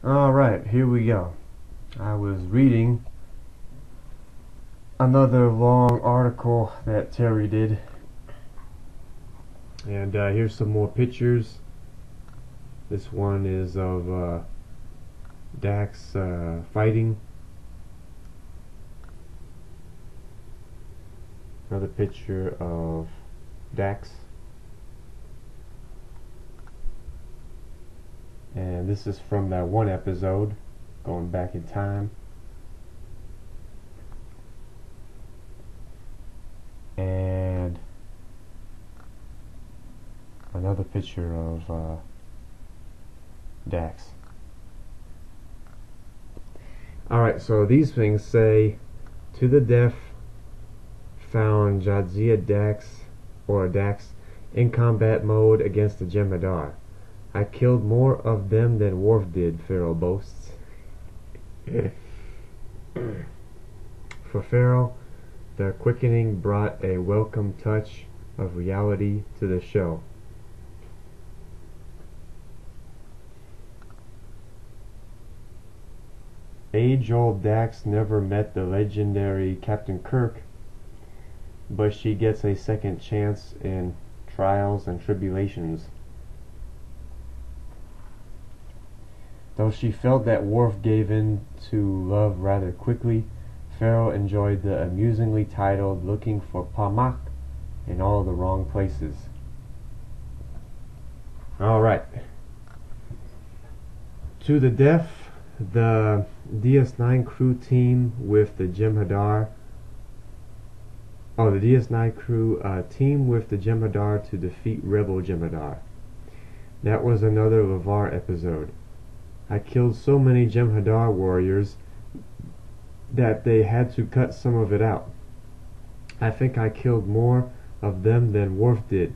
Alright, here we go. I was reading another long article that Terry did, and here's some more pictures. This one is of Dax fighting. Another picture of Dax. And this is from that one episode, going back in time. And another picture of Dax. Alright, so these things say, to the deaf found Jadzia Dax in combat mode against the Jem'Hadar. I killed more of them than Worf did, Farrell boasts. For Farrell, the quickening brought a welcome touch of reality to the show. Age-old Dax never met the legendary Captain Kirk, but she gets a second chance in Trials and Tribulations. Though she felt that Worf gave in to love rather quickly, Farrell enjoyed the amusingly titled Looking for Pamak in all the wrong places. Alright. To the deaf, the DS9 crew team with the Jem'Hadar. The DS9 crew team with the Jem'Hadar to defeat Rebel Jem'Hadar. That was another LeVar episode. I killed so many Jem'Hadar warriors that they had to cut some of it out. I think I killed more of them than Worf did.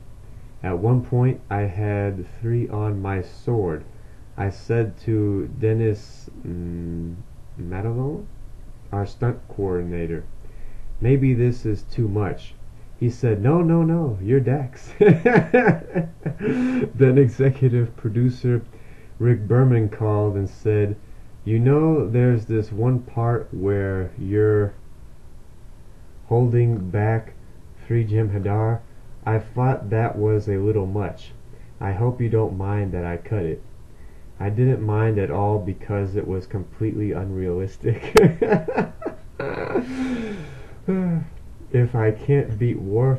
At one point I had 3 on my sword. I said to Dennis Matalone, our stunt coordinator, maybe this is too much. He said, no, you're Dax. Then executive producer Rick Berman called and said, you know, there's this one part where you're holding back 3 Jem'Hadar. I thought that was a little much. I hope you don't mind that I cut it. I didn't mind at all because it was completely unrealistic. If I can't beat Worf,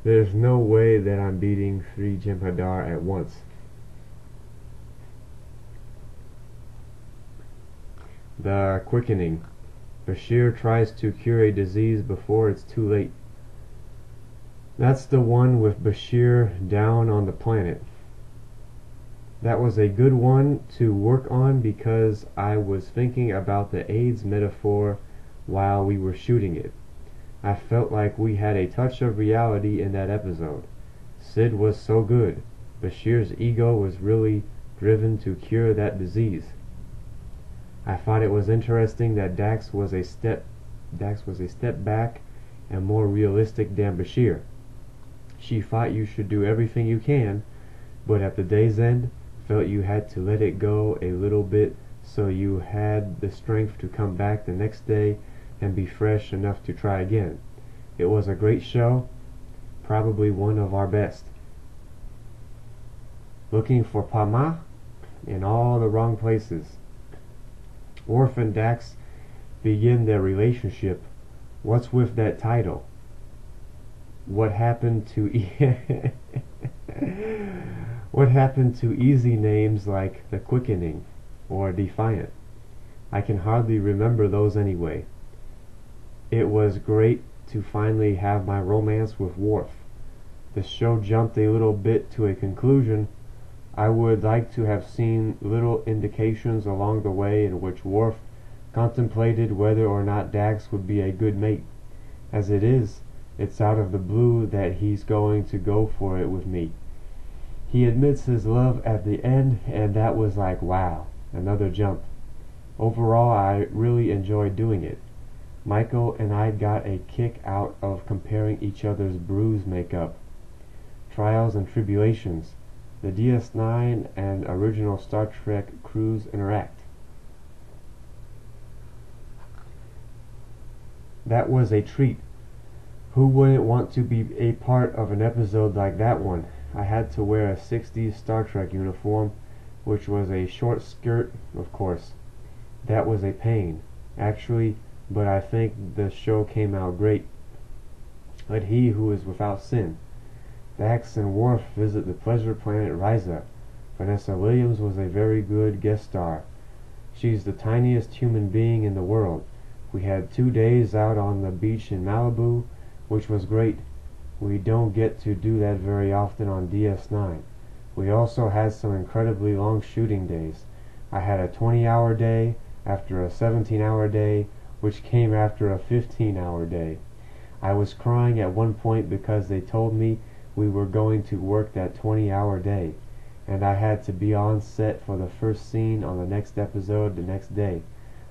there's no way that I'm beating 3 Jem'Hadar at once. The quickening. Bashir tries to cure a disease before it's too late. That's the one with Bashir down on the planet. That was a good one to work on because I was thinking about the AIDS metaphor while we were shooting it. I felt like we had a touch of reality in that episode. Sid was so good. Bashir's ego was really driven to cure that disease. I thought it was interesting that Dax was a step back and more realistic than Bashir. She thought you should do everything you can, but at the day's end felt you had to let it go a little bit so you had the strength to come back the next day and be fresh enough to try again. It was a great show, probably one of our best. Looking for Pama in all the wrong places. Worf and Dax begin their relationship. What's with that title? What happened to what happened to easy names like The Quickening or Defiant? I can hardly remember those anyway. It was great to finally have my romance with Worf. The show jumped a little bit to a conclusion. I would like to have seen little indications along the way in which Worf contemplated whether or not Dax would be a good mate. As it is, it's out of the blue that he's going to go for it with me. He admits his love at the end, and that was like, wow, another jump. Overall, I really enjoyed doing it. Michael and I got a kick out of comparing each other's bruise makeup. Trials and Tribulations. The DS9 and original Star Trek crews interact. That was a treat. Who wouldn't want to be a part of an episode like that one? I had to wear a 60s Star Trek uniform, which was a short skirt, of course. That was a pain, actually, but I think the show came out great. Let he who is without sin. Dax and Worf visit the pleasure planet Risa. Vanessa Williams was a very good guest star. She's the tiniest human being in the world. We had 2 days out on the beach in Malibu, which was great. We don't get to do that very often on DS9. We also had some incredibly long shooting days. I had a 20-hour day after a 17-hour day, which came after a 15-hour day. I was crying at one point because they told me we were going to work that 20-hour day, and I had to be on set for the first scene on the next episode the next day.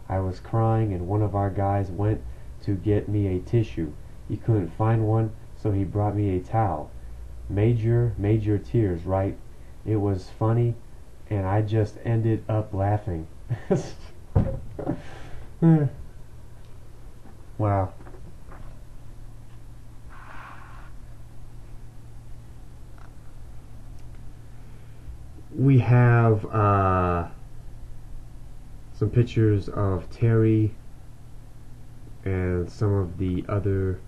I was crying, and one of our guys went to get me a tissue. He couldn't find one, so he brought me a towel. Major tears, right? It was funny, and I just ended up laughing. Wow. We have some pictures of Terry and some of the other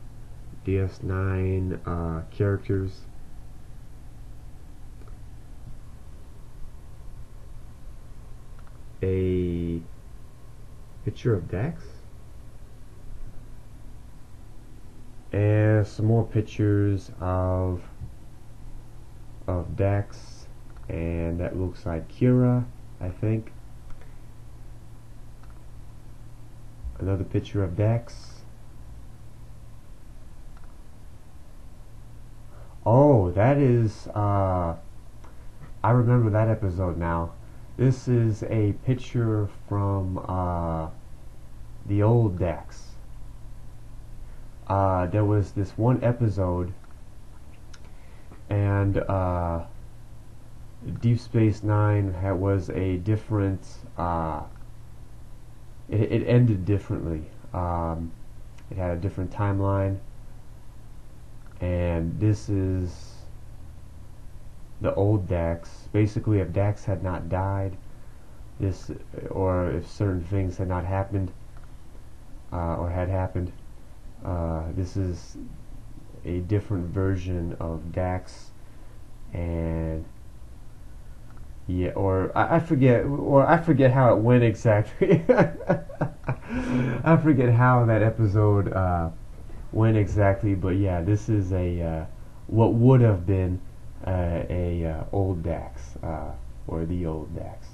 DS9 characters. A picture of Dax, and some more pictures of Dax, and that looks like Kira, I think. Another picture of Dax. Oh, that is I remember that episode now. This is a picture from the old Dax. There was this one episode, and Deep Space Nine was a different. It ended differently. It had a different timeline, and this is the old Dax. Basically, if Dax had not died, or if certain things had not happened, or had happened, this is a different version of Dax, and yeah, or I forget how it went exactly. I forget how that episode went exactly, but yeah, this is a what would have been a old Dax, or the old Dax.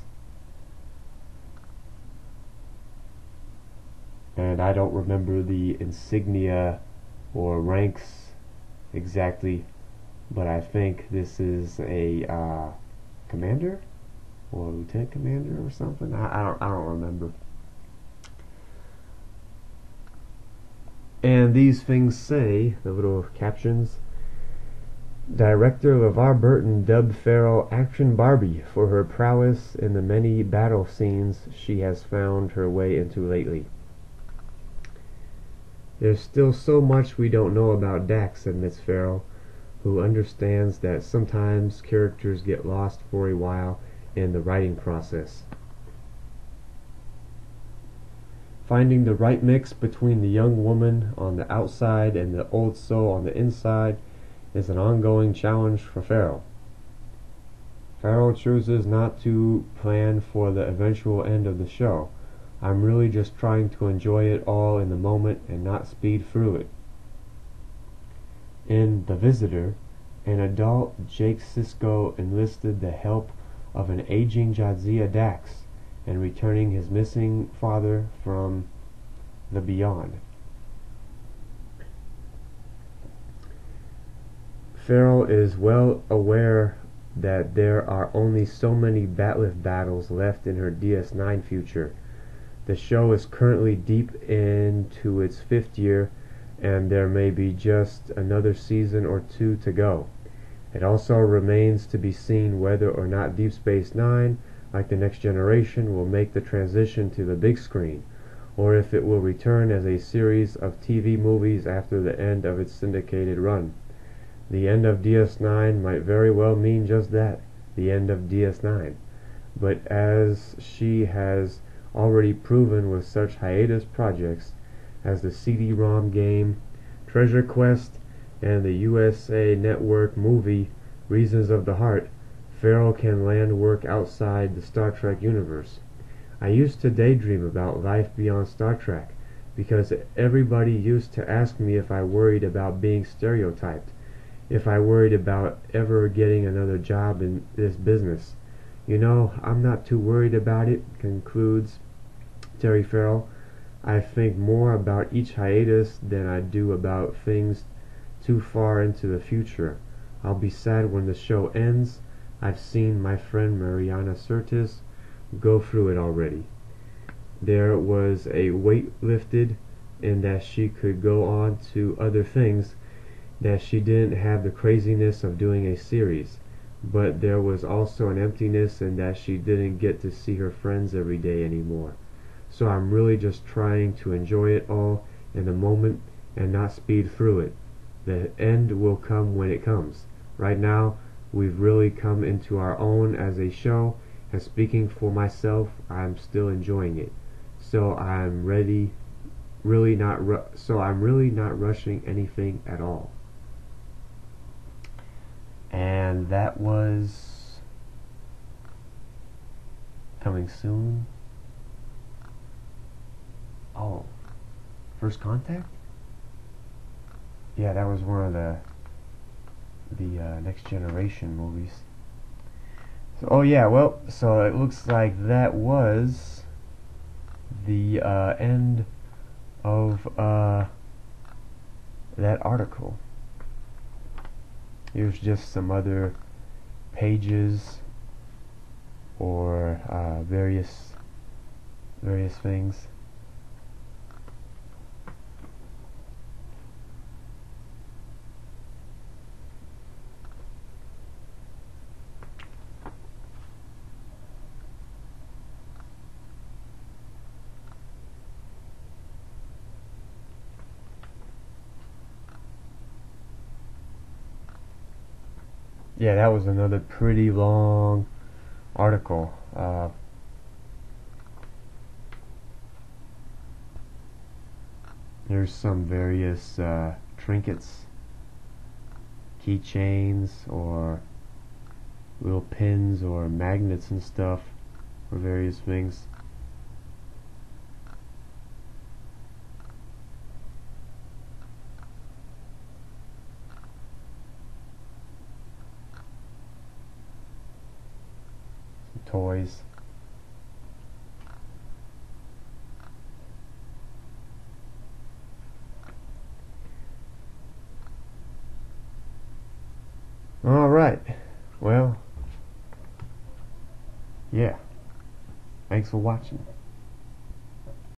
And I don't remember the insignia or ranks exactly, but I think this is a commander or lieutenant commander or something. I don't remember. And these things say, the little captions, Director LeVar Burton dubbed Farrell Action Barbie for her prowess in the many battle scenes she has found her way into lately. There's still so much we don't know about Dax, admits Farrell, who understands that sometimes characters get lost for a while in the writing process. Finding the right mix between the young woman on the outside and the old soul on the inside is an ongoing challenge for Farrell. Farrell chooses not to plan for the eventual end of the show. I'm really just trying to enjoy it all in the moment and not speed through it. In The Visitor, an adult Jake Sisko enlisted the help of an aging Jadzia Dax in returning his missing father from the beyond. Farrell is well aware that there are only so many Bat'leth battles left in her DS9 future. The show is currently deep into its 5th year, and there may be just another season or 2 to go. It also remains to be seen whether or not Deep Space Nine, like The Next Generation, will make the transition to the big screen, or if it will return as a series of TV movies after the end of its syndicated run. The end of DS9 might very well mean just that, the end of DS9. But as she has already proven with such hiatus projects as the CD-ROM game, Treasure Quest, and the USA Network movie Reasons of the Heart, Farrell can land work outside the Star Trek universe. I used to daydream about life beyond Star Trek, because everybody used to ask me if I worried about being stereotyped, if I worried about ever getting another job in this business. You know, I'm not too worried about it, concludes Terry Farrell. I think more about each hiatus than I do about things too far into the future. I'll be sad when the show ends. I've seen my friend Mariana Sirtis go through it already. There was a weight lifted in that she could go on to other things, that she didn't have the craziness of doing a series, but there was also an emptiness in that she didn't get to see her friends every day anymore. So I'm really just trying to enjoy it all in the moment and not speed through it. The end will come when it comes. Right now, we've really come into our own as a show, and speaking for myself, I'm still enjoying it. So I'm really not rushing anything at all. And that was coming soon. Oh, First Contact? Yeah, that was one of the Next Generation movies. So, oh yeah, well, so it looks like that was the end of that article. Here's just some other pages or various things. Yeah, that was another pretty long article. There's some various trinkets, keychains, or little pins or magnets and stuff for various things. Toys. Alright, well, yeah, thanks for watching.